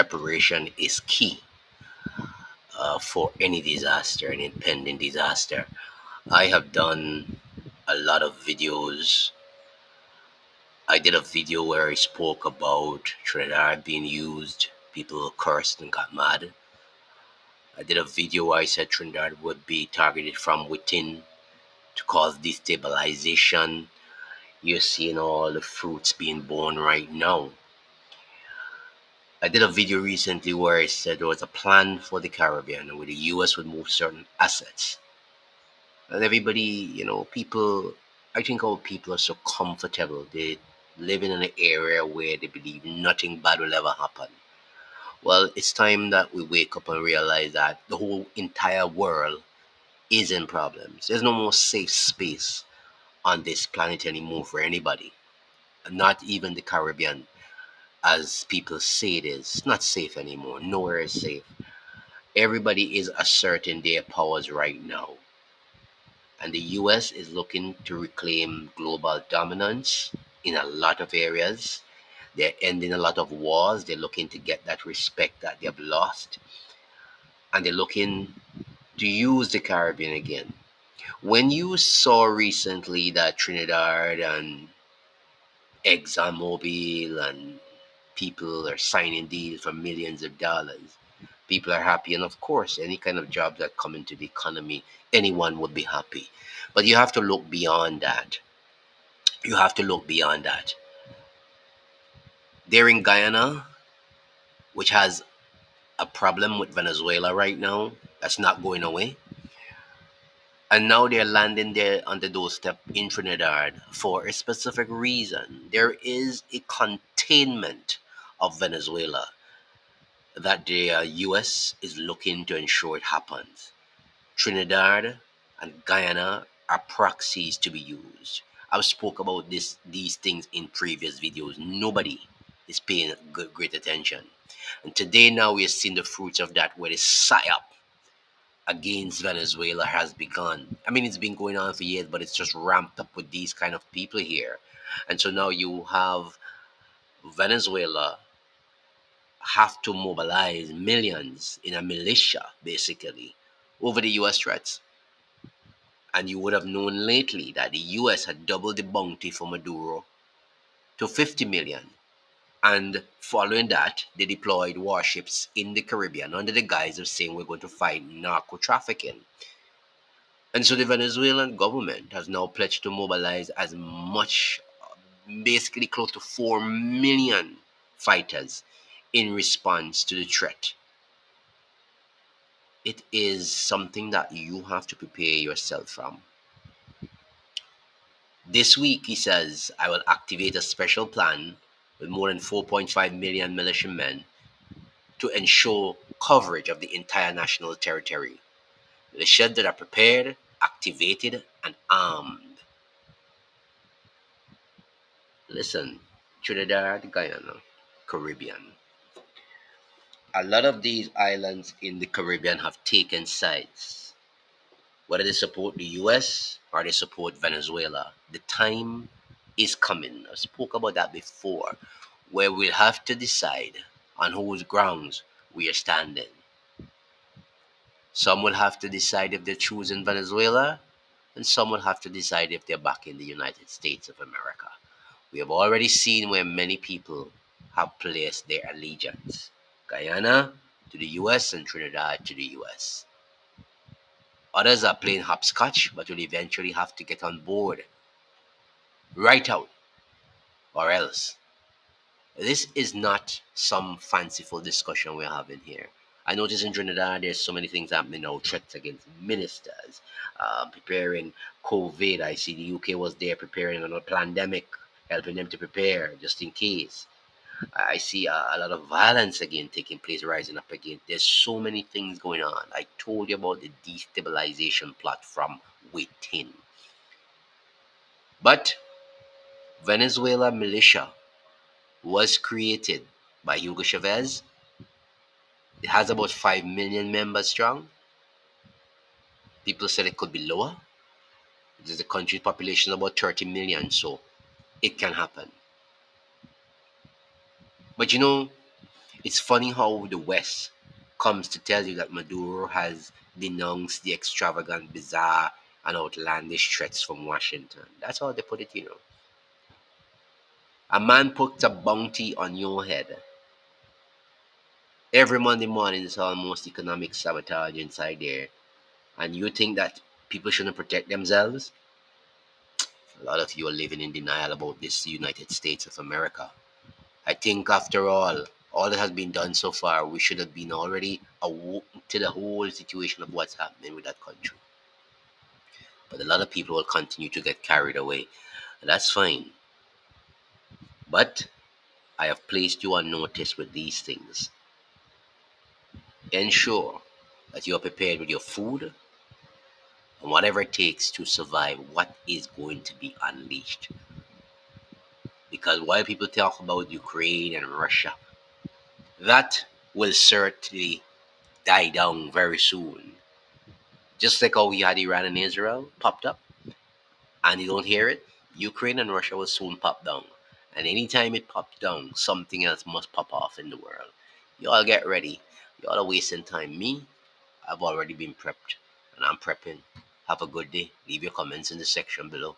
preparation is key for any disaster, any impending disaster. I have done a lot of videos. I did a video where I spoke about Trinidad being used. People cursed and got mad. I did a video where I said Trinidad would be targeted from within to cause destabilization. You're seeing all the fruits being born right now. I did a video recently where I said there was a plan for the Caribbean where the US would move certain assets. And everybody, people, I think our people are so comfortable. They live in an area where they believe nothing bad will ever happen. Well, it's time that we wake up and realize that the whole entire world is in problems. There's no more safe space on this planet anymore for anybody. Not even the Caribbean, as people say it is. It's not safe anymore. Nowhere is safe. Everybody is asserting their powers right now. And the US is looking to reclaim global dominance in a lot of areas. They're ending a lot of wars. They're looking to get that respect that they've lost. And they're looking to use the Caribbean again. When you saw recently that Trinidad and ExxonMobil and people are signing deals for millions of dollars, people are happy. And of course, any kind of job that come into the economy, anyone would be happy. But you have to look beyond that. You have to look beyond that. They're in Guyana, which has a problem with Venezuela right now. That's not going away. And now they're landing there on the doorstep in Trinidad for a specific reason. There is a containment of Venezuela that the US is looking to ensure it happens. Trinidad and Guyana are proxies to be used. I've spoke about these things in previous videos. Nobody is paying great attention. And today now we are seeing the fruits of that where the psyop against Venezuela has begun. I mean, it's been going on for years, but it's just ramped up with these kind of people here. And so now you have Venezuela have to mobilize millions in a militia, basically, over the US threats. And you would have known lately that the US had doubled the bounty for Maduro to 50 million. And following that, they deployed warships in the Caribbean under the guise of saying we're going to fight narco trafficking. And so the Venezuelan government has now pledged to mobilize as much, basically close to 4 million fighters in response to the threat. It is something that you have to prepare yourself from. This week, he says, I will activate a special plan with more than 4.5 million militiamen to ensure coverage of the entire national territory. Militias that are prepared, activated, and armed. Listen, Trinidad, Guyana, Caribbean. A lot of these islands in the Caribbean have taken sides. Whether they support the US or they support Venezuela, the time is coming. I spoke about that before, where we'll have to decide on whose grounds we are standing. Some will have to decide if they're choosing Venezuela, and some will have to decide if they're backing the United States of America. We have already seen where many people have placed their allegiance. Guyana to the US and Trinidad to the US. Others are playing hopscotch but will eventually have to get on board right out or else. This is not some fanciful discussion we're having here. I notice in Trinidad there's so many things happening now, threats against ministers, preparing COVID. I see the UK was there preparing on a pandemic, helping them to prepare just in case. I see a lot of violence again taking place, rising up again. There's so many things going on. I told you about the destabilization plot from within. But Venezuela militia was created by Hugo Chavez. It has about 5 million members strong. People said it could be lower. The country's population is about 30 million, so it can happen. But It's funny how the West comes to tell you that Maduro has denounced the extravagant, bizarre, and outlandish threats from Washington. That's how they put it, you know. A man puts a bounty on your head. Every Monday morning is almost economic sabotage inside there. And you think that people shouldn't protect themselves? A lot of you are living in denial about this United States of America. I think after all that has been done so far, we should have been already to the whole situation of what's happening with that country. But a lot of people will continue to get carried away. And that's fine. But I have placed you on notice with these things. Ensure that you are prepared with your food and whatever it takes to survive what is going to be unleashed. Because while people talk about Ukraine and Russia, that will certainly die down very soon. Just like how we had Iran and Israel popped up, and you don't hear it, Ukraine and Russia will soon pop down. And anytime it pops down, something else must pop off in the world. Y'all get ready. Y'all are wasting time. Me, I've already been prepped, and I'm prepping. Have a good day. Leave your comments in the section below.